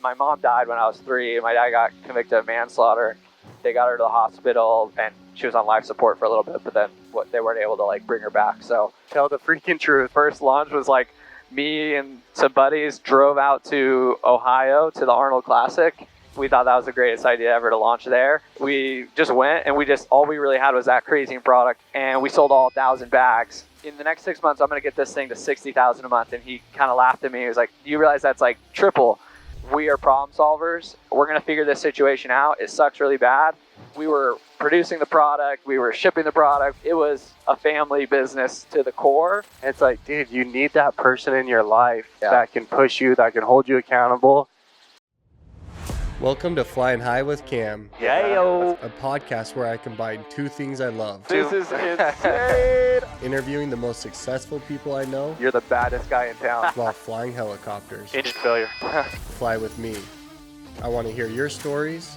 My mom died when I was 3. My dad got convicted of manslaughter. They got her to the hospital, and she was on life support for a little bit, but then they weren't able to like bring her back. So Tell the freaking truth. first launch was like me and some buddies drove out to Ohio to the Arnold Classic. We thought that was the greatest idea ever to launch there. We just went, and all we really had was that crazy product, and we sold all 1,000 bags. In the next 6 months, I'm going to get this thing to 60,000 a month. And he kind of laughed at me. He was like, "Do you realize that's like triple?" We are problem solvers. We're going to figure this situation out. It sucks really bad. We were producing the product. We were shipping the product. It was a family business to the core. It's like, dude, you need that person in your life that can push you, that can hold you accountable. Welcome to Flying High with Cam. Yayo. A podcast where I combine two things I love. This is insane. Interviewing the most successful people I know You're the baddest guy in town. while flying helicopters. Engine failure. Fly with me. I want to hear your stories,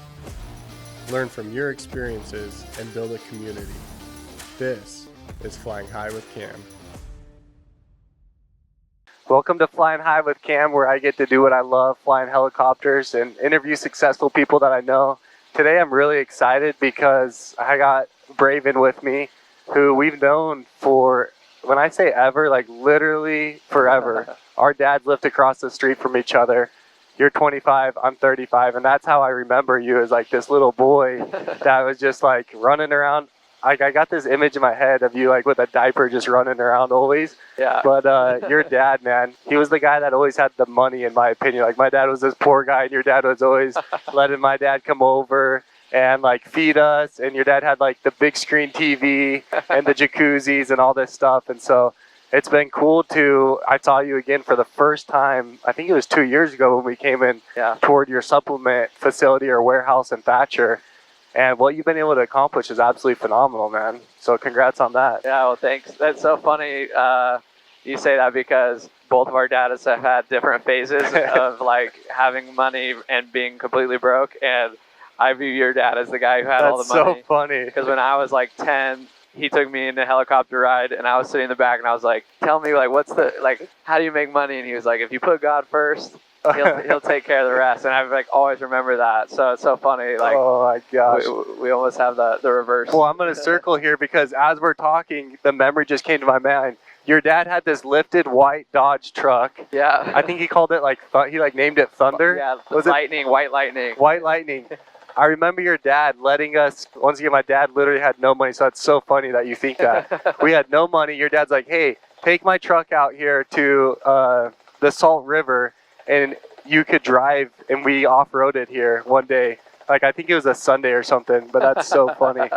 learn from your experiences, and build a community. This is Flying High with Cam. Welcome to Flying High with Cam, where I get to do what I love, flying helicopters and interview successful people that I know. Today I'm really excited because I got Braven with me, who we've known for, when I say ever, like literally forever. Our dads lived across the street from each other. You're 25, I'm 35, and that's how I remember you, as like this little boy that was just like running around. Like, I got this image in my head of you like with a diaper just running around always. Yeah. But your dad, man, he was the guy that always had the money, in my opinion. Like, my dad was this poor guy, and your dad was always letting my dad come over and like feed us. And your dad had like the big screen TV and the jacuzzis and all this stuff. And so it's been cool I saw you again for the first time. I think it was 2 years ago when we came in toward your supplement facility or warehouse in Thatcher. And what you've been able to accomplish is absolutely phenomenal, man. So congrats on that. Yeah, well, thanks. That's so funny you say that, because both of our dads have had different phases of like having money and being completely broke. And I view your dad as the guy who had all the money. That's so funny. Because when I was like 10, he took me in a helicopter ride, and I was sitting in the back, and I was like, "Tell me, like, how do you make money?" And he was like, "If you put God first, he'll take care of the rest." And I've like always remember that. So it's so funny. Like, oh my gosh, we almost have the reverse. Well, I'm gonna circle here because as we're talking, the memory just came to my mind. Your dad had this lifted white Dodge truck. Yeah. I think he called it like he named it Thunder. Yeah. Was Lightning, White Lightning. White Lightning. I remember your dad letting us. Once again, my dad literally had no money, so it's so funny that you think that. We had no money. Your dad's like, "Hey, take my truck out here to the Salt River, and you could drive." And we off-roaded here one day. Like, I think it was a Sunday or something, but that's so funny.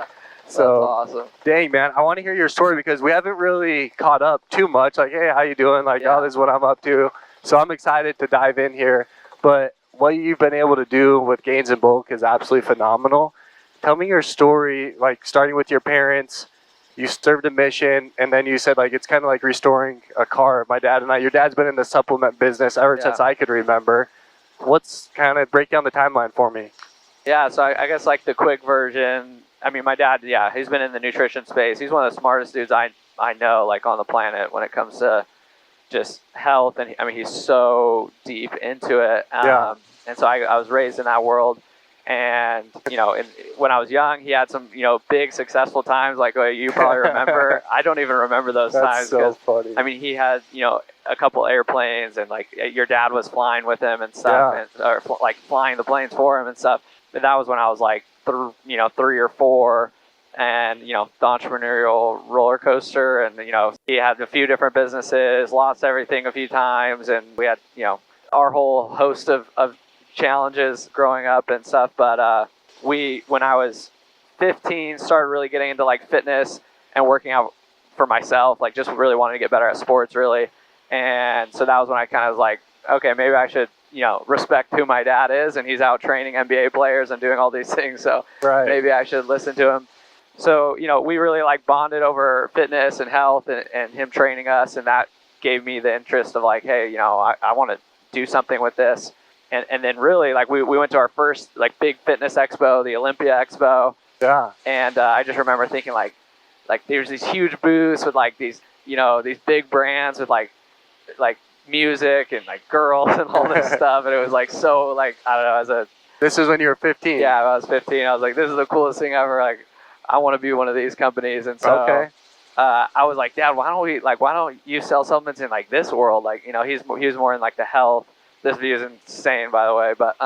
So That's awesome. Dang, man, I want to hear your story because we haven't really caught up too much. Like, hey, how you doing? Like, oh, this is what I'm up to. So I'm excited to dive in here. But what you've been able to do with Gains in Bulk is absolutely phenomenal. Tell me your story, like starting with your parents. You served a mission, and then you said like it's kind of like restoring a car. My dad and I, your dad's been in the supplement business ever since I could remember. What's kind of break down the timeline for me? Yeah, so I guess like the quick version. I mean, my dad, he's been in the nutrition space. He's one of the smartest dudes I know, like on the planet, when it comes to just health. And he's so deep into it. And so I was raised in that world. And, when I was young, he had some, big successful times like you probably remember. I don't even remember those times. That's so funny. He had, a couple airplanes, and like your dad was flying with him and stuff, or flying the planes for him and stuff. And that was when I was like, 3 or 4, and, the entrepreneurial roller coaster. And, he had a few different businesses, lost everything a few times. And we had, our whole host of challenges growing up and stuff. But when I was 15, started really getting into like fitness and working out for myself, like just really wanted to get better at sports, really. And so that was when I kind of was like, okay, maybe I should, respect who my dad is, and he's out training NBA players and doing all these things. So maybe I should listen to him. So, we really like bonded over fitness and health, and him training us. And that gave me the interest of like, hey, I want to do something with this. And then really like we went to our first like big fitness expo, the Olympia Expo. Yeah. And I just remember thinking like there's these huge booths with like these, these big brands with like music and like girls and all this stuff, and it was like so like I don't know. This is when you were 15. Yeah, when I was 15. I was like, this is the coolest thing ever. Like, I want to be one of these companies, and so. Okay. I was like, Dad, why don't you sell supplements in like this world? Like, you know, he was more in like the health. This view is insane, by the way, but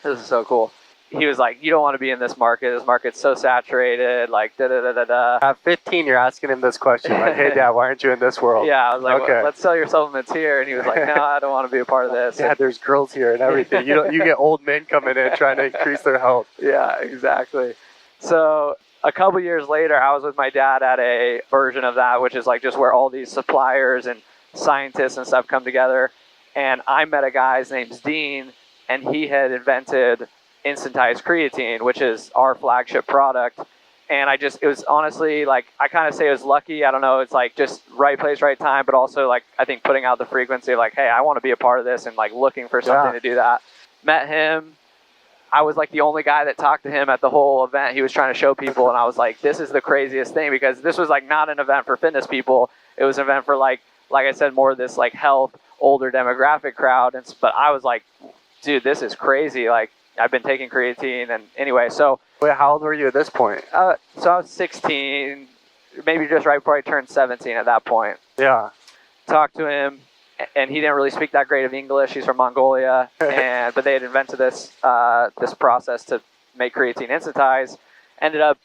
this is so cool. He was like, you don't want to be in this market. This market's so saturated. Like, da da da da da. At 15, you're asking him this question, like, hey, Dad, why aren't you in this world? Yeah, I was like, okay. well, let's sell your supplements here, and he was like, no, I don't want to be a part of this. Yeah, there's girls here and everything. You get old men coming in trying to increase their health. Yeah, exactly. So a couple years later, I was with my dad at a version of that, which is like just where all these suppliers and scientists and stuff come together. And I met a guy, his name's Dean, and he had invented instantized creatine, which is our flagship product. And it was honestly like, I kind of say it was lucky. I don't know. It's like just right place, right time, but also like, I think putting out the frequency of like, hey, I want to be a part of this and like looking for something to do that. Met him. I was like the only guy that talked to him at the whole event. He was trying to show people, and I was like, this is the craziest thing, because this was like not an event for fitness people. It was an event for like I said, more of this like health, older demographic crowd. But I was like, dude, this is crazy. Like, I've been taking creatine, and anyway, so. Wait, how old were you at this point? So I was 16, maybe just right before I turned 17 at that point. Yeah. Talked to him. And he didn't really speak that great of English. He's from Mongolia, but they had invented this process to make creatine instantized. Ended up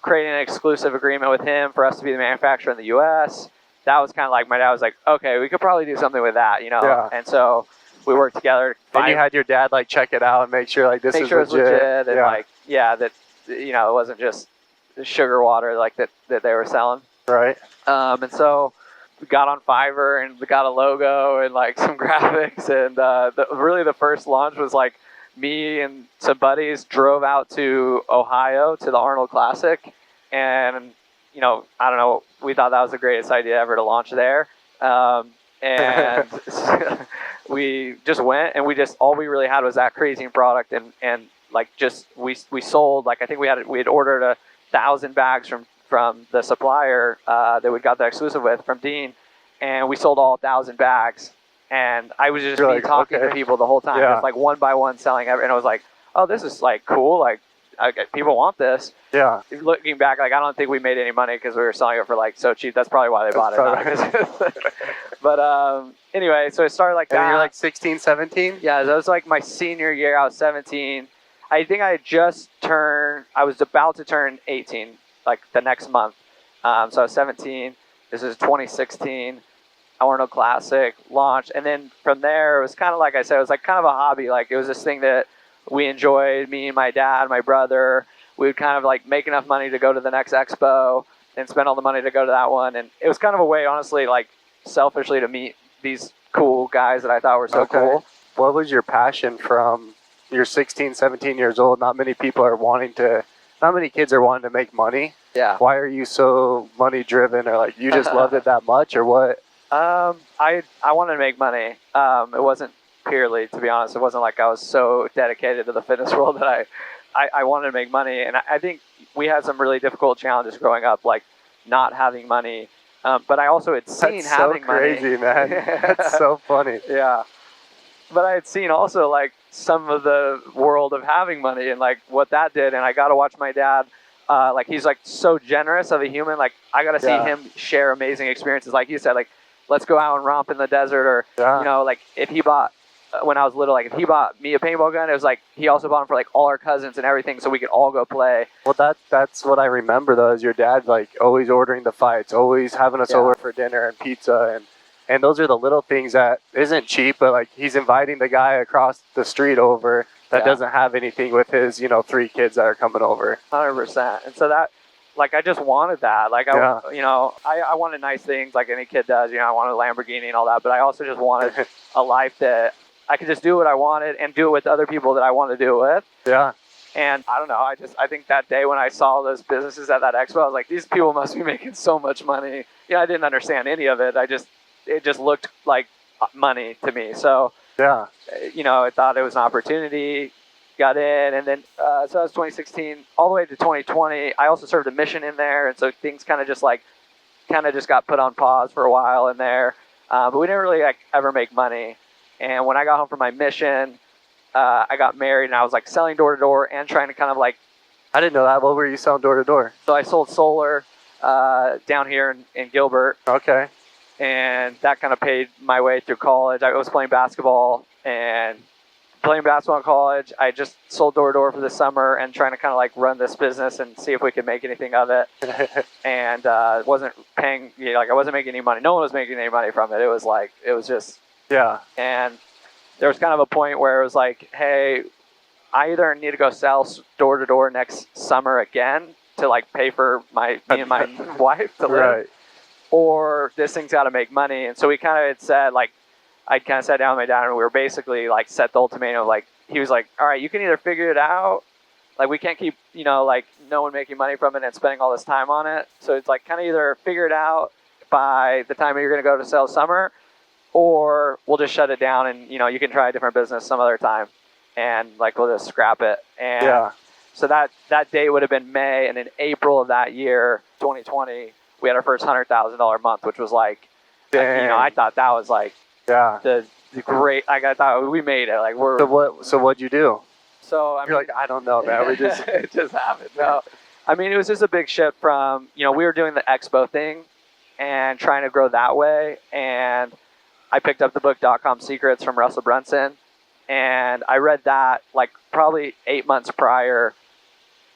creating an exclusive agreement with him for us to be the manufacturer in the U.S. That was kind of like, my dad was like, okay, we could probably do something with that, you know. Yeah. And so we worked together. And you had your dad like check it out and make sure like this is legit. It's legit, and like that you know, it wasn't just sugar water like that they were selling. Right. And so. We got on Fiverr and we got a logo and like some graphics, and really the first launch was like me and some buddies drove out to Ohio to the Arnold Classic, and you know, I don't know, we thought that was the greatest idea ever to launch there, and we just went, and all we really had was that creatine product, and like just we sold, like I think we had ordered 1,000 bags from the supplier that we got the exclusive with from Dean, and we sold all 1,000 bags. And I was just talking to people the whole time, just like one by one selling everything. And I was like, oh, this is like cool. Like, people want this. Yeah. Looking back, like I don't think we made any money because we were selling it for like so cheap. That's probably why they bought it. But anyway, so it started like that. And you're like 16, 17? Yeah, that was like my senior year. I was 17. I think I was about to turn 18. Like the next month. So I was 17. This is 2016. Arnold Classic launch. And then from there, it was kind of like I said, it was like kind of a hobby. Like it was this thing that we enjoyed, me and my dad, my brother. We would kind of like make enough money to go to the next expo and spend all the money to go to that one. And it was kind of a way, honestly, like selfishly to meet these cool guys that I thought were so cool. What was your passion from you're 16, 17 years old? Not many kids are wanting to make money. Yeah. Why are you so money driven, or like you just loved it that much, or what? I wanted to make money. It wasn't purely, to be honest, it wasn't like I was so dedicated to the fitness world that I wanted to make money. And I think we had some really difficult challenges growing up, like not having money. But I also had seen having money. That's so crazy, man. That's so funny. Yeah. But I had seen also like some of the world of having money and like what that did. And I got to watch my dad. Like he's like so generous of a human. Like I got to see him share amazing experiences. Like you said, like let's go out and romp in the desert, or you know, like if he bought when I was little, like if he bought me a paintball gun, it was like he also bought them for like all our cousins and everything, so we could all go play. Well, that's what I remember though, is your dad like always ordering the fights, always having us over for dinner and pizza, and those are the little things that isn't cheap, but like he's inviting the guy across the street over that doesn't have anything with his 3 kids that are coming over. 100%. And so that, like, I just wanted that. Like, I wanted nice things like any kid does. I wanted a Lamborghini and all that, but I also just wanted a life that I could just do what I wanted and do it with other people that I want to do it with. Yeah. And I don't know, I think that day when I saw those businesses at that expo, I was like, these people must be making so much money. I didn't understand any of it. It just looked like money to me. So, I thought it was an opportunity, got in, and then, so that was 2016, all the way to 2020. I also served a mission in there, and so things kind of just got put on pause for a while in there. but we didn't really like ever make money. And when I got home from my mission, I got married, and I was like selling door to door and trying to kind of like. I didn't know that. What were you selling door to door? So I sold solar down here in Gilbert. Okay. And that kind of paid my way through college. I was playing basketball in college. I just sold door to door for the summer and trying to kind of like run this business and see if we could make anything of it. And wasn't paying, like I wasn't making any money. No one was making any money from it. It was just. Yeah. And there was kind of a point where it was like, hey, I either need to go sell door to door next summer again to like pay for me and my wife to live. Right. Or this thing's got to make money. And so we kind of had said, like, I kind of sat down with my dad and we were basically like set the ultimatum. Like, he was like, all right, you can either figure it out. Like, we can't keep, like no one making money from it and spending all this time on it. So it's like kind of either figure it out by the time you're going to go to sell summer, or we'll just shut it down and, you can try a different business some other time. And like, we'll just scrap it. And yeah. So that date would have been May. And in April of that year, 2020, we had our first $100,000 month, which was like, I thought that was like, the great. Like, I thought we made it. Like, we're. So what'd you do? So you're like, I don't know, man. We just it just happened. No, I mean, it was just a big shift from we were doing the expo thing and trying to grow that way. And I picked up the book .com Secrets from Russell Brunson, and I read that like probably 8 months prior.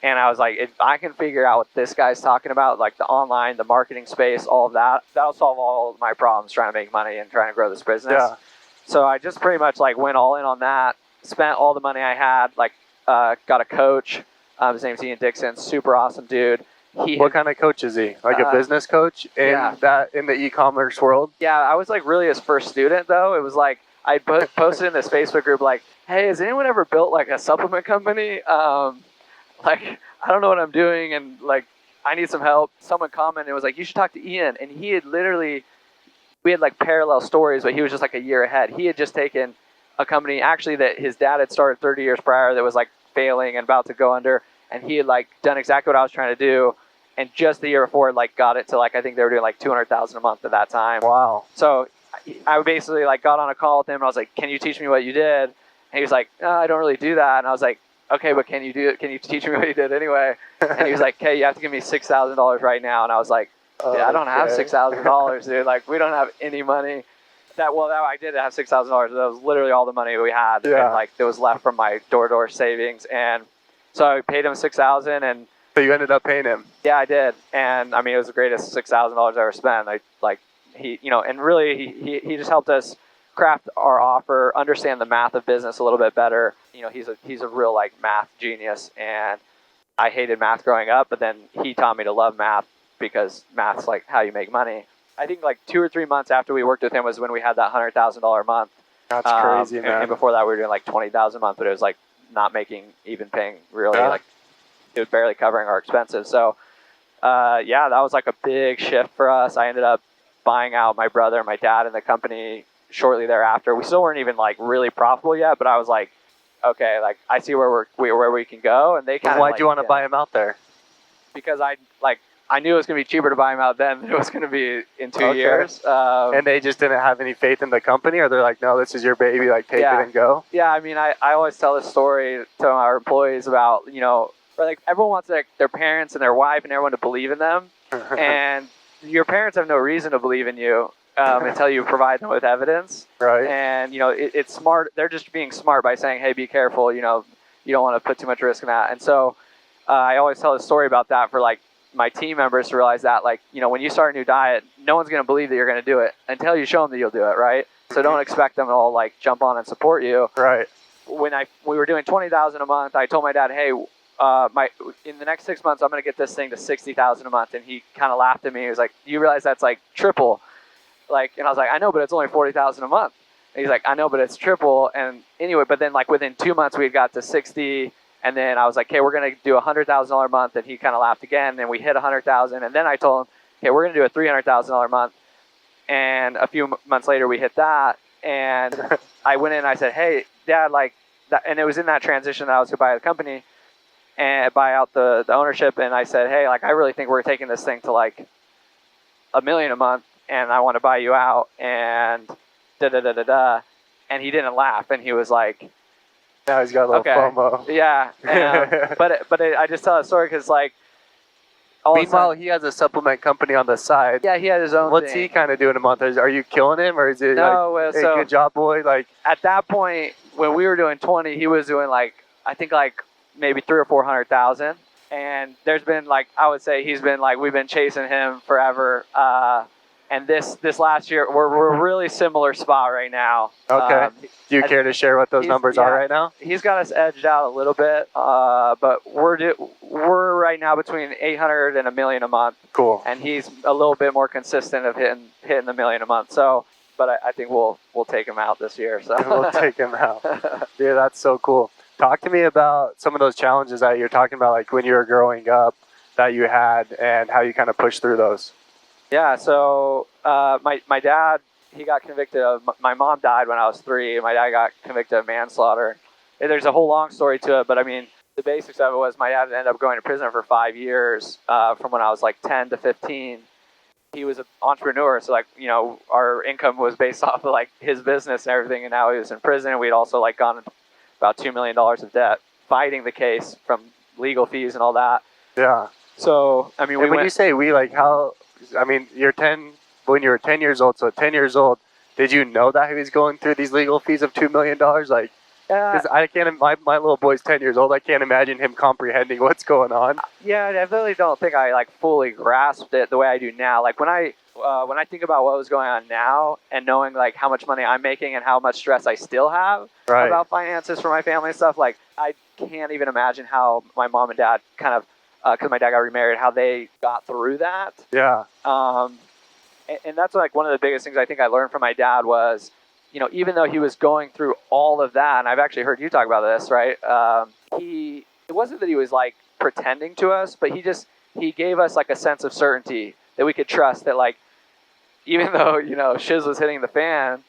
And I was like, if I can figure out what this guy's talking about, like the online, the marketing space, all of that, that'll solve all of my problems trying to make money and trying to grow this business. Yeah. So I just pretty much like went all in on that, spent all the money I had, like got a coach. His name's Ian Dixon, super awesome dude. What kind of coach is he? Like a business coach in the e-commerce world? Yeah, I was like really his first student though. It was like, I posted in this Facebook group like, hey, has anyone ever built like a supplement company? Like, I don't know what I'm doing, and like, I need some help. Someone commented, it was like, you should talk to Ian. And he had literally, we had like parallel stories, but he was just like a year ahead. He had just taken a company actually that his dad had started 30 years prior that was like failing and about to go under. And he had like done exactly what I was trying to do. And just the year before, like got it to like, I think they were doing like $200,000 a month at that time. Wow. So I basically like got on a call with him and I was like, can you teach me what you did? And he was like, no, I don't really do that. And I was like, okay, but can you do it? Can you teach me what you did anyway? And he was like, okay, you have to give me $6,000 right now. And I was like, yeah, I don't have $6,000, dude. Like, we don't have any money. I did have $6,000. That was literally all the money we had. Yeah. And like, that was left from my door-to-door savings. And so I paid him $6,000 and. So you ended up paying him? Yeah, I did. And I mean, it was the greatest $6,000 I ever spent. And really he just helped us craft our offer, understand the math of business a little bit better. He's a real like math genius, and I hated math growing up, but then he taught me to love math because math's like how you make money. I think like 2 or 3 months after we worked with him was when we had that $100,000 month. That's crazy, man. And before that we were doing like $20,000 a month, but it was like not paying really. Like it was barely covering our expenses. So that was like a big shift for us. I ended up buying out my brother and my dad in the company shortly thereafter. We still weren't even like really profitable yet, but I was like, okay, like I see where we can go. And they kind of. Why'd you want to buy him out there? Because I knew it was going to be cheaper to buy him out then than it was going to be in 2 years. And they just didn't have any faith in the company, or they're like, no, this is your baby, like take it and go. Yeah, I mean, I always tell this story to our employees about where like everyone wants like their parents and their wife and everyone to believe in them, and your parents have no reason to believe in you. Until you provide them with evidence. Right. And, it's smart. They're just being smart by saying, hey, be careful. You don't want to put too much risk in that. And so I always tell a story about that for like my team members to realize that, like, when you start a new diet, no one's going to believe that you're going to do it until you show them that you'll do it. Right. So don't expect them to all like jump on and support you. Right. When we were doing $20,000 a month, I told my dad, hey, in the next 6 months, I'm going to get this thing to $60,000 a month. And he kind of laughed at me. He was like, you realize that's like triple. And I was like, I know, but it's only $40,000 a month. And he's like, I know, but it's triple. And anyway, but then like within 2 months we got to 60. And then I was like, okay, we're going to do $100,000 a month. And he kind of laughed again. And we hit 100,000. And then I told him, okay, we're going to do a $300,000 a month. And a few months later we hit that. And I went in and I said, hey, Dad, like that. And it was in that transition that I was going to buy the company and buy out the ownership. And I said, hey, like, I really think we're taking this thing to like $1 million a month. and I want to buy you out, and da da da da da. And he didn't laugh, and he was like, now he's got a little FOMO. Yeah. I just tell that story because, like, meanwhile, he has a supplement company on the side. Yeah, he had his own What's thing. he kind of doing a month? Are you killing him, or is it no, like, hey, so good job, boy? Like, at that point, when we were doing 20, he was doing like, I think like maybe 300,000 or 400,000. And there's been like, I would say he's been like, we've been chasing him forever. And this last year, we're a really similar spot right now. Okay. Do you care to share what those numbers are right now? He's got us edged out a little bit, but we're right now between 800 and $1 million a month. Cool. And he's a little bit more consistent of hitting the $1 million a month. So, but I think we'll take him out this year. So we'll take him out. Dude, that's so cool. Talk to me about some of those challenges that you're talking about, like when you were growing up, that you had, and how you kind of pushed through those. Yeah, so my dad, he got convicted of, my mom died when I was 3, and my dad got convicted of manslaughter. And there's a whole long story to it, but I mean, the basics of it was my dad ended up going to prison for 5 years from when I was like 10 to 15. He was an entrepreneur, so like, you know, our income was based off of like his business and everything, and now he was in prison, and we'd also like gone about $2 million of debt fighting the case from legal fees and all that. Yeah. So, I mean, when you say we, like how... I mean, when you were 10 years old, so at 10 years old, did you know that he was going through these legal fees of $2 million? Like, because I can't, my little boy's 10 years old, I can't imagine him comprehending what's going on. Yeah, I really don't think I like fully grasped it the way I do now. Like when I think about what was going on now and knowing like how much money I'm making and how much stress I still have about finances for my family and stuff, like I can't even imagine how my mom and dad kind of, because my dad got remarried, how they got through that. Yeah. And that's like one of the biggest things I think I learned from my dad was, you know, even though he was going through all of that, and I've actually heard you talk about this, right? It wasn't that he was like pretending to us, but he gave us like a sense of certainty that we could trust that, like, even though, you know, shiz was hitting the fan,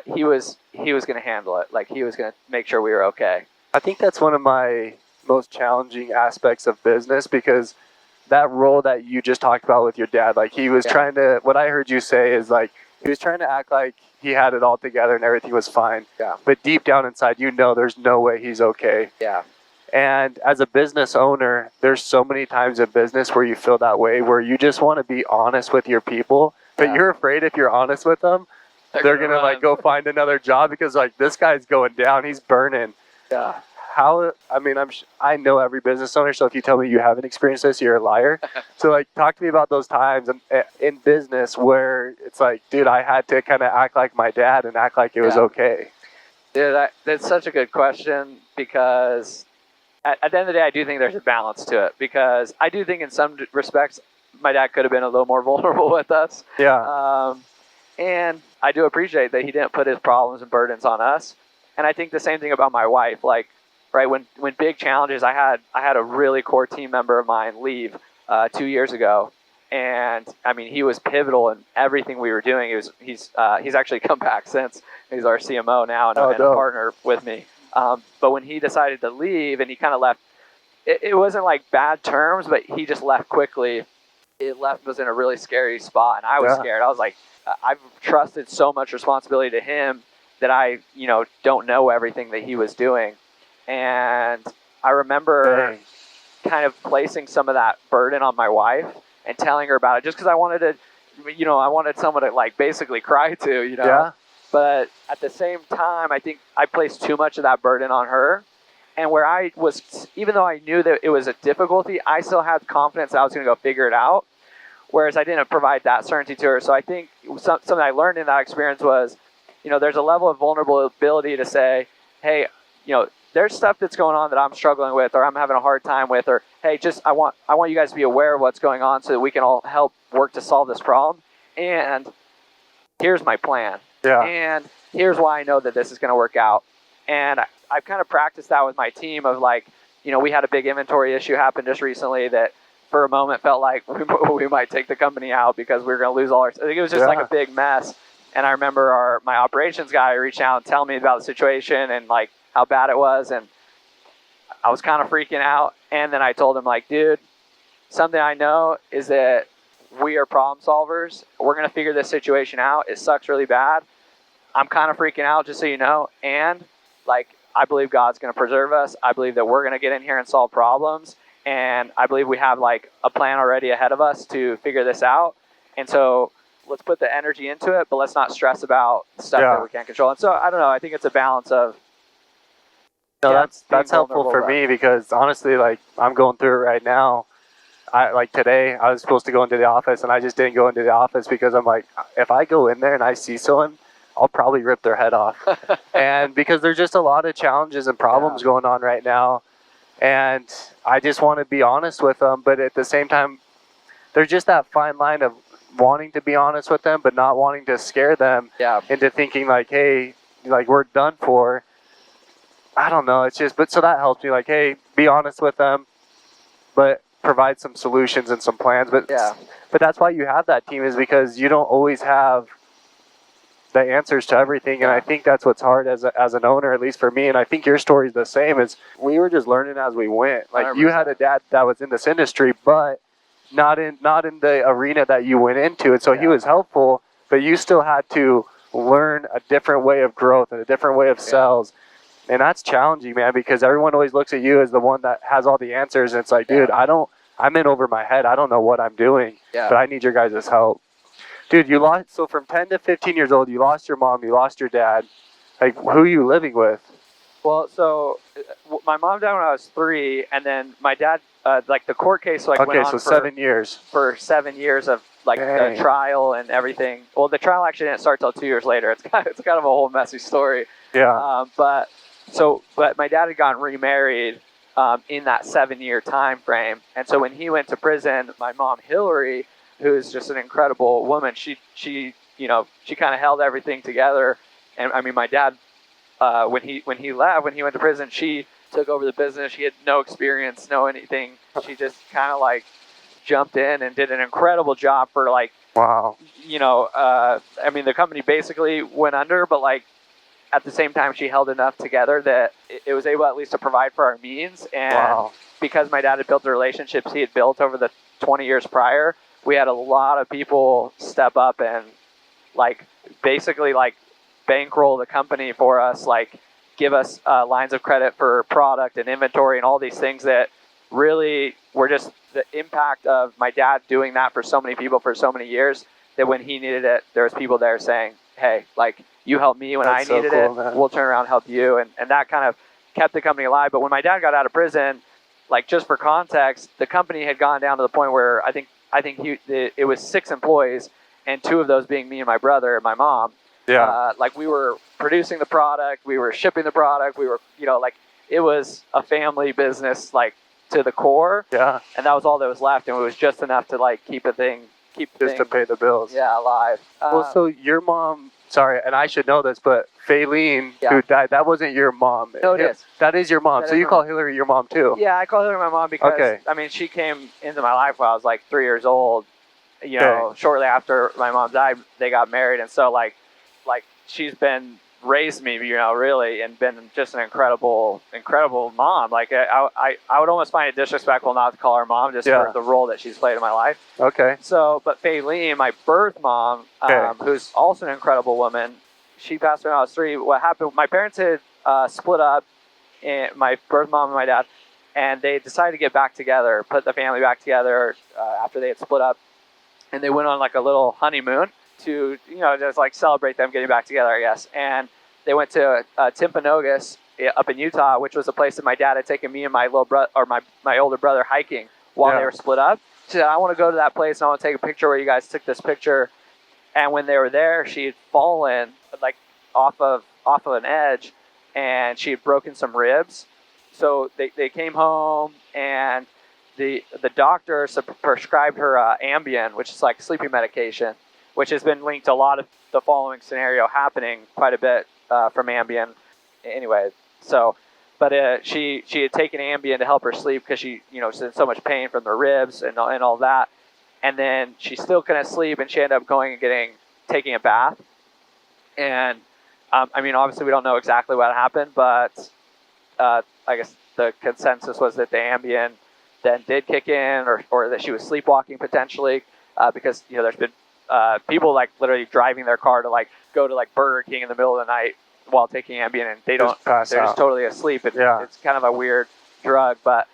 he was going to handle it. Like he was going to make sure we were okay. I think that's one of my most challenging aspects of business, because that role that you just talked about with your dad, like he was trying to, what I heard you say is like, he was trying to act like he had it all together and everything was fine. Yeah. But deep down inside, you know, there's no way he's okay. Yeah. And as a business owner, there's so many times in business where you feel that way, where you just want to be honest with your people, but you're afraid if you're honest with them, they're going to like go find another job because like this guy's going down, he's burning. Yeah. I know every business owner, so if you tell me you haven't experienced this, you're a liar. So like, talk to me about those times in business where it's like, dude, I had to kind of act like my dad and act like it was okay. Dude, that's such a good question, because at the end of the day, I do think there's a balance to it, because I do think in some respects, my dad could have been a little more vulnerable with us. Yeah. And I do appreciate that he didn't put his problems and burdens on us. And I think the same thing about my wife, like, right, when big challenges, I had a really core team member of mine leave 2 years ago, and I mean he was pivotal in everything we were doing. He's actually come back since. He's our CMO now and a partner with me. But when he decided to leave and he kind of left, it wasn't like bad terms, but he just left quickly. It was in a really scary spot, and I was scared. I was like, I've trusted so much responsibility to him that I, you know, don't know everything that he was doing. And I remember kind of placing some of that burden on my wife and telling her about it, just because I wanted to, you know, I wanted someone to like basically cry to, you know. Yeah. But at the same time, I think I placed too much of that burden on her. And where I was, even though I knew that it was a difficulty, I still had confidence that I was going to go figure it out. Whereas I didn't provide that certainty to her. So I think something I learned in that experience was, you know, there's a level of vulnerability to say, hey, you know, there's stuff that's going on that I'm struggling with, or I'm having a hard time with, or hey, I want you guys to be aware of what's going on so that we can all help work to solve this problem. And here's my plan. Yeah. And here's why I know that this is going to work out. And I've kind of practiced that with my team of like, you know, we had a big inventory issue happen just recently that for a moment felt like we might take the company out because we were going to lose all our, I think it was just like a big mess. And I remember my operations guy reached out and telling me about the situation and like how bad it was. And I was kind of freaking out. And then I told him like, dude, something I know is that we are problem solvers. We're going to figure this situation out. It sucks really bad. I'm kind of freaking out, just so you know. And like, I believe God's going to preserve us. I believe that we're going to get in here and solve problems. And I believe we have like a plan already ahead of us to figure this out. And so let's put the energy into it, but let's not stress about stuff that we can't control. And so I don't know. I think it's a balance of. No, that's helpful for me, because honestly, like, I'm going through it right now. Today, I was supposed to go into the office, and I just didn't go into the office because I'm like, if I go in there and I see someone, I'll probably rip their head off. And because there's just a lot of challenges and problems going on right now, and I just want to be honest with them, but at the same time, there's just that fine line of wanting to be honest with them, but not wanting to scare them into thinking like, hey, like, we're done for. I don't know. It's just, but so that helps me. Like, hey, be honest with them, but provide some solutions and some plans. But that's why you have that team, is because you don't always have the answers to everything. And I think that's what's hard as an owner, at least for me. And I think your story is the same. Is we were just learning as we went. Like 100%. You had a dad that was in this industry, but not in the arena that you went into. And so he was helpful, but you still had to learn a different way of growth and a different way of sales. And that's challenging, man, because everyone always looks at you as the one that has all the answers. And it's like, dude, I'm in over my head. I don't know what I'm doing, but I need your guys' help. Dude, so from 10 to 15 years old, you lost your mom, you lost your dad. Like, who are you living with? Well, so my mom died when I was 3, and then my dad, like the court case, went on so 7 years. For 7 years of like the trial and everything. Well, the trial actually didn't start till 2 years later. It's kind of a whole messy story. Yeah. But my dad had gotten remarried in that 7-year time frame, and so when he went to prison, my mom Hillary, who's just an incredible woman, she kind of held everything together. And I mean, my dad, when he went to prison, she took over the business. She had no experience, no anything. She just kind of like jumped in and did an incredible job for like, wow. I mean, the company basically went under, but like at the same time, she held enough together that it was able at least to provide for our means. And because my dad had built the relationships he had built over the 20 years prior, we had a lot of people step up and like basically like bankroll the company for us, like give us lines of credit for product and inventory and all these things that really were just the impact of my dad doing that for so many people for so many years, that when he needed it, there was people there saying, hey, like, you helped me when I needed it, man. We'll turn around and help you. And that kind of kept the company alive. But when my dad got out of prison, like, just for context, the company had gone down to the point where I think it was 6 employees, and 2 of those being me and my brother and my mom. Yeah. Like, we were producing the product, we were shipping the product, we were, like, it was a family business, like, to the core. Yeah. And that was all that was left, and it was just enough to, like, keep the thing to pay the bills. Yeah, alive. Well, so your mom, sorry, and I should know this, but Faylene, who died, that wasn't your mom. No, it is. That is your mom. So you call Hillary your mom too? Yeah, I call Hillary my mom because, I mean, she came into my life when I was like 3 years old. You know, shortly after my mom died, they got married. And so, like she's been raised me, really, and been just an incredible mom. Like, I would almost find it disrespectful not to call her mom just for the role that she's played in my life. Okay. So, but Faylene, my birth mom, who's also an incredible woman, she passed away when I was 3. What happened, my parents had split up, and my birth mom and my dad, and they decided to get back together, put the family back together after they had split up. And they went on like a little honeymoon to, just like celebrate them getting back together, I guess. And they went to Timpanogos up in Utah, which was a place that my dad had taken me and my little brother, or my older brother, hiking while they were split up. She said, I want to go to that place and I want to take a picture where you guys took this picture. And when they were there, she had fallen like off of an edge, and she had broken some ribs. So they came home, and the doctor prescribed her Ambien, which is like sleeping medication, which has been linked to a lot of the following scenario happening quite a bit from Ambien. Anyway, so, but she had taken Ambien to help her sleep because she was in so much pain from the ribs and all that. And then she still couldn't sleep, and she ended up going and taking a bath. And I mean, obviously we don't know exactly what happened, but I guess the consensus was that the Ambien then did kick in, or that she was sleepwalking potentially. because there's been people like literally driving their car to like go to like Burger King in the middle of the night while taking Ambien, and they're just totally asleep. It's kind of a weird drug, but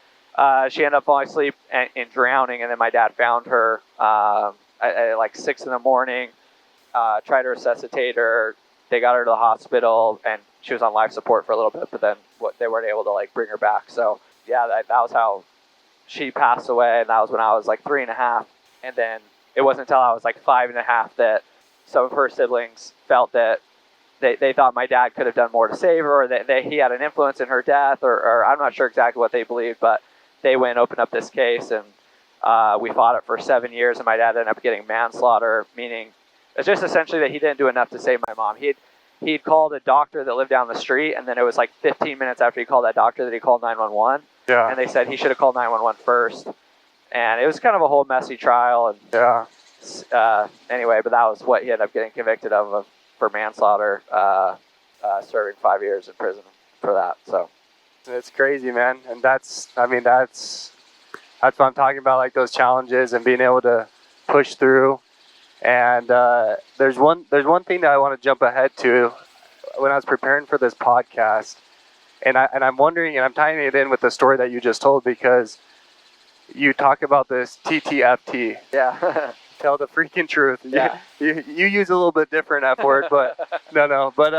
she ended up falling asleep and drowning, and then my dad found her at like 6 a.m. Tried to resuscitate her. They got her to the hospital, and she was on life support for a little bit, but then they weren't able to like bring her back. So yeah, that was how she passed away, and that was when I was like 3.5. And then it wasn't until I was like 5.5 that some of her siblings felt that they thought my dad could have done more to save her, or that he had an influence in her death, or I'm not sure exactly what they believed, but they went and opened up this case, and we fought it for 7 years, and my dad ended up getting manslaughter, meaning it's just essentially that he didn't do enough to save my mom. He'd called a doctor that lived down the street, and then it was like 15 minutes after he called that doctor that he called 911. Yeah. And they said he should have called 911 first. And it was kind of a whole messy trial. And anyway, but that was what he ended up getting convicted of for manslaughter, serving 5 years in prison for that. So it's crazy, man. And that's what I'm talking about, like those challenges and being able to push through. And there's one thing that I want to jump ahead to when I was preparing for this podcast, and I'm wondering, and I'm tying it in with the story that you just told, because you talk about this TTFT. Yeah. Tell the freaking truth. Yeah. You use a little bit different F word, but no. But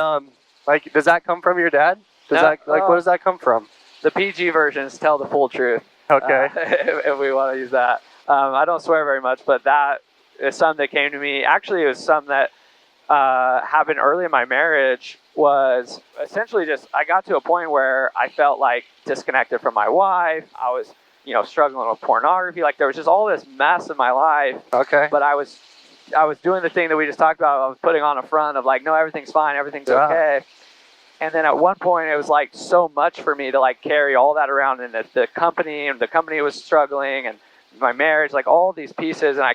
like, does that come from your dad? What does that come from? The PG versions tell the full truth. Okay. If we want to use that. I don't swear very much, but that is something that came to me. Actually, it was something that happened early in my marriage. Was essentially just, I got to a point where I felt like disconnected from my wife. I was, struggling with pornography. Like, there was just all this mess in my life. Okay. But I was doing the thing that we just talked about. I was putting on a front of like, no, everything's fine, everything's okay. And then at one point, it was like so much for me to like carry all that around, and the company was struggling, and my marriage, like all these pieces, and I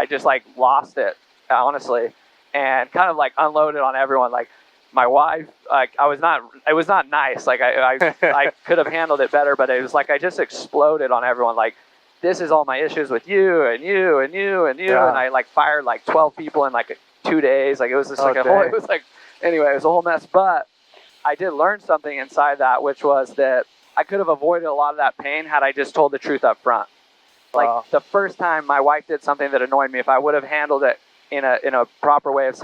just like lost it, honestly, and kind of like unloaded on everyone. Like my wife, like it was not nice. Like I could have handled it better, but it was like I just exploded on everyone. Like, this is all my issues with you and you and you and you, and I like fired like 12 people in like 2 days. Like, it was just like it was like, anyway, it was a whole mess. But I did learn something inside that, which was that I could have avoided a lot of that pain had I just told the truth up front. Like, the first time my wife did something that annoyed me, if I would have handled it in a proper way of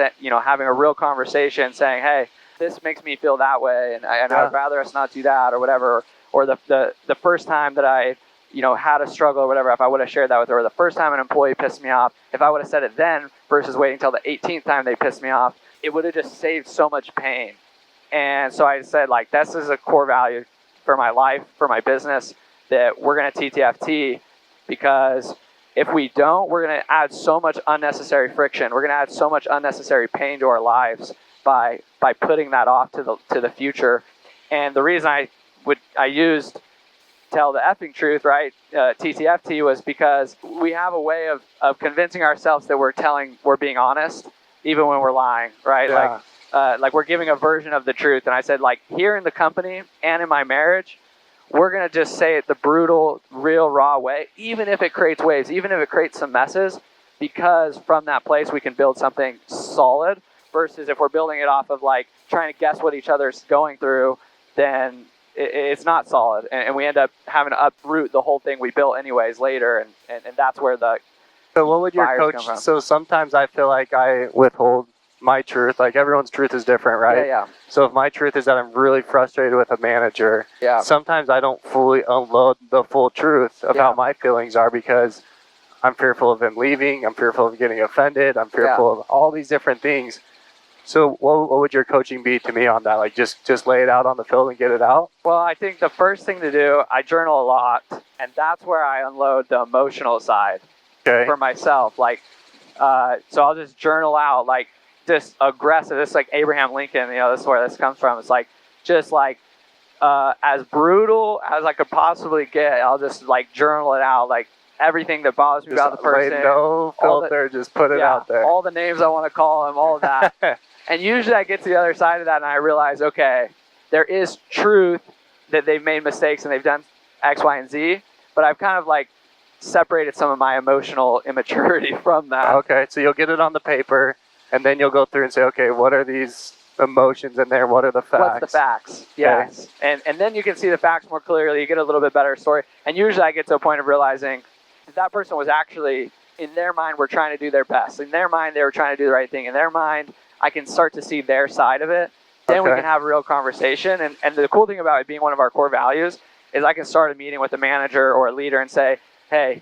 having a real conversation, saying, hey, this makes me feel that way, and I'd rather us not do that, or whatever. Or the first time that I had a struggle or whatever, if I would have shared that with her, or the first time an employee pissed me off, if I would have said it then versus waiting until the 18th time they pissed me off, it would have just saved so much pain. And so I said, like, this is a core value for my life, for my business, that we're going to TTFT, because if we don't, we're going to add so much unnecessary friction. We're going to add so much unnecessary pain to our lives by putting that off to the future. And the reason I used tell the effing truth, right? TTFT was because we have a way of convincing ourselves that we're being honest, even when we're lying, right? Yeah. Like we're giving a version of the truth. And I said, like, here in the company and in my marriage, we're going to just say it the brutal, real, raw way, even if it creates waves, even if it creates some messes, because from that place we can build something solid, versus if we're building it off of like trying to guess what each other's going through, then it's not solid, and we end up having to uproot the whole thing we built anyways later, and that's where the So what would your coach, so sometimes I feel like I withhold my truth, like everyone's truth is different, right? Yeah. So if my truth is that I'm really frustrated with a manager, sometimes I don't fully unload the full truth of how my feelings are, because I'm fearful of him leaving, I'm fearful of getting offended, I'm fearful of all these different things. So what would your coaching be to me on that? Like, just lay it out on the field and get it out? Well, I think the first thing to do, I journal a lot, and that's where I unload the emotional side for myself. Like, so I'll just journal out, like, just aggressive. This is like Abraham Lincoln, this is where this comes from. It's like, just like, as brutal as I could possibly get, I'll just like journal it out, like everything that bothers me about the person. No filter, just put it out there. All the names I want to call him, all of that. And usually I get to the other side of that and I realize, okay, there is truth that they've made mistakes and they've done X, Y, and Z, but I've kind of like separated some of my emotional immaturity from that. Okay, so you'll get it on the paper, and then you'll go through and say, okay, what are these emotions in there? What are the facts? What's the facts? Yes. Okay. And then you can see the facts more clearly. You get a little bit better story. And usually I get to a point of realizing that person was actually, in their mind, were trying to do their best. In their mind, they were trying to do the right thing. In their mind, I can start to see their side of it. Then we can have a real conversation. And the cool thing about it being one of our core values is I can start a meeting with a manager or a leader and say, hey,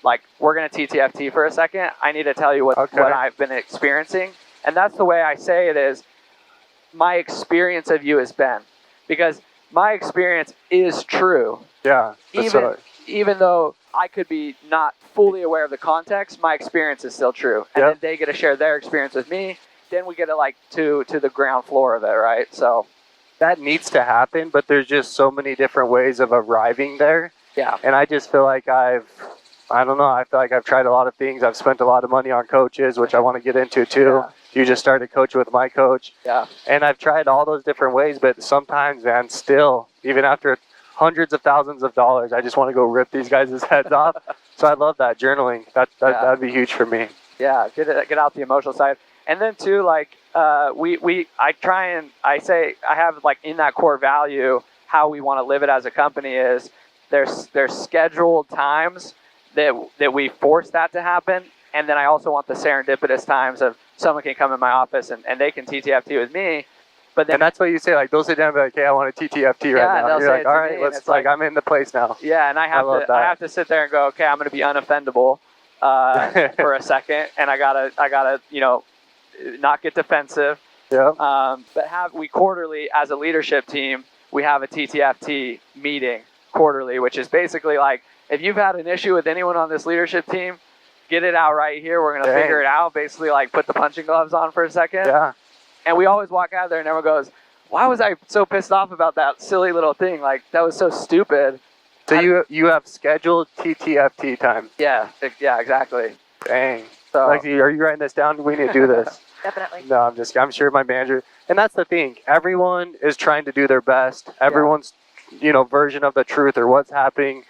like, we're going to TTFT for a second. I need to tell you what I've been experiencing. And that's the way I say it is, my experience of you has been. Because my experience is true. Yeah. Even though I could be not fully aware of the context, my experience is still true. And then they get to share their experience with me. Then we get to the ground floor of it, right? So that needs to happen, but there's just so many different ways of arriving there. Yeah. And I just feel like I feel like I've tried a lot of things. I've spent a lot of money on coaches, which I want to get into too. Yeah. You just started coaching with my coach. Yeah. And I've tried all those different ways, but sometimes, man, still, even after hundreds of thousands of dollars, I just want to go rip these guys' heads off. So I love that journaling. That'd be huge for me. Yeah, get out the emotional side. And then too, like, I say I have, like, in that core value, how we want to live it as a company is there's scheduled times that we force that to happen. And then I also want the serendipitous times of someone can come in my office and they can TTFT with me. But then, and that's what you say, like, they'll sit down and be like, hey, I want a TTFT right now. You're like, all right, let's, like, I'm in the place now. Yeah, and I have to sit there and go, okay, I'm going to be unoffendable for a second. And I gotta, not get defensive. Yeah. But we quarterly, as a leadership team, we have a TTFT meeting quarterly, which is basically like, if you've had an issue with anyone on this leadership team, get it out right here. We're going to figure it out. Basically, like, put the punching gloves on for a second. Yeah. And we always walk out there and everyone goes, why was I so pissed off about that silly little thing? Like, that was so stupid. So you have scheduled TTFT time. Yeah, exactly. Dang. So, Lexi, are you writing this down? We need to do this. Definitely. No, I'm sure my manager. And that's the thing. Everyone is trying to do their best. Everyone's, version of the truth or what's happening,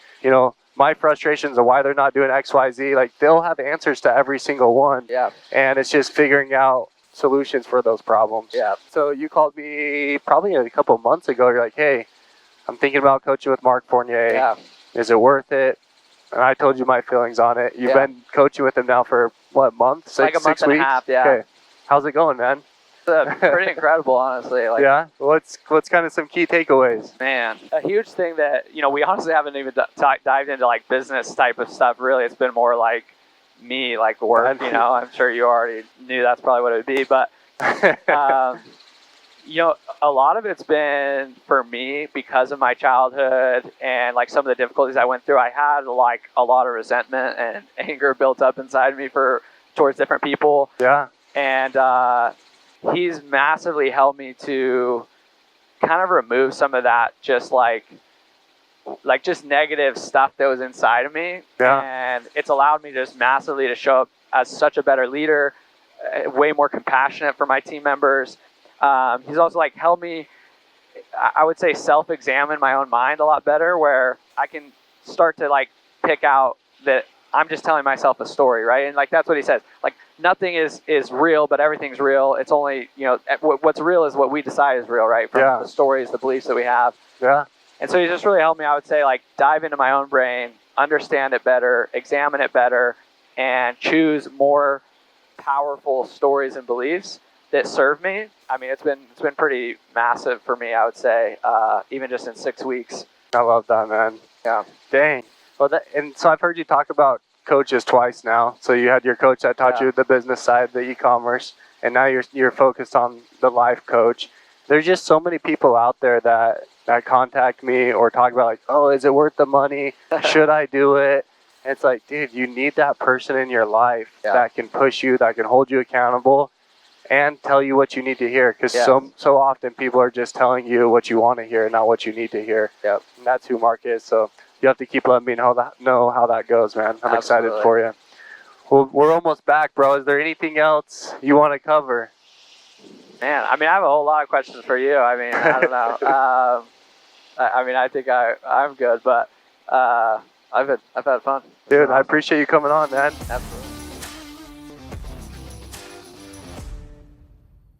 my frustrations of why they're not doing X, Y, Z, like, they'll have answers to every single one. Yeah. And it's just figuring out solutions for those problems. Yeah. So you called me probably a couple months ago. You're like, hey, I'm thinking about coaching with Mark Fournier. Yeah. Is it worth it? And I told you my feelings on it. You've been coaching with him now for what, month? Like a month and a half, yeah. Okay. How's it going, man? Pretty incredible, honestly. Like, yeah. What's kind of some key takeaways? Man, a huge thing that we honestly haven't even dived into, like, business type of stuff. Really, it's been more like me, like, work. I'm sure you already knew that's probably what it would be, but a lot of it's been for me because of my childhood and, like, some of the difficulties I went through. I had, like, a lot of resentment and anger built up inside me towards different people. Yeah. And he's massively helped me to kind of remove some of that just negative stuff that was inside of me. Yeah. And it's allowed me just massively to show up as such a better leader, way more compassionate for my team members. He's also, like, helped me, I would say, self-examine my own mind a lot better, where I can start to, like, pick out that I'm just telling myself a story, right? And, like, that's what he says. Like, nothing is real, but everything's real. It's only, what's real is what we decide is real, right? From the stories, the beliefs that we have. Yeah. And so he just really helped me, I would say, like, dive into my own brain, understand it better, examine it better, and choose more powerful stories and beliefs that serve me. I mean, it's been pretty massive for me, I would say, even just in 6 weeks. I love that, man. Yeah. Dang. Well, and so I've heard you talk about coaches twice now. So you had your coach that taught you the business side, the e-commerce, and now you're focused on the life coach. There's just so many people out there that contact me or talk about, like, oh, is it worth the money? Should I do it? And it's like, dude, you need that person in your life that can push you, that can hold you accountable, and tell you what you need to hear. Because so often people are just telling you what you want to hear, not what you need to hear. Yep. And that's who Mark is. So you have to keep letting me know how that goes, man. I'm excited for you. Well, we're almost back, bro. Is there anything else you want to cover? Man, I mean, I have a whole lot of questions for you. I mean, I don't know. I mean, I think I'm good, but I've had fun. Dude, I appreciate you coming on, man. Absolutely.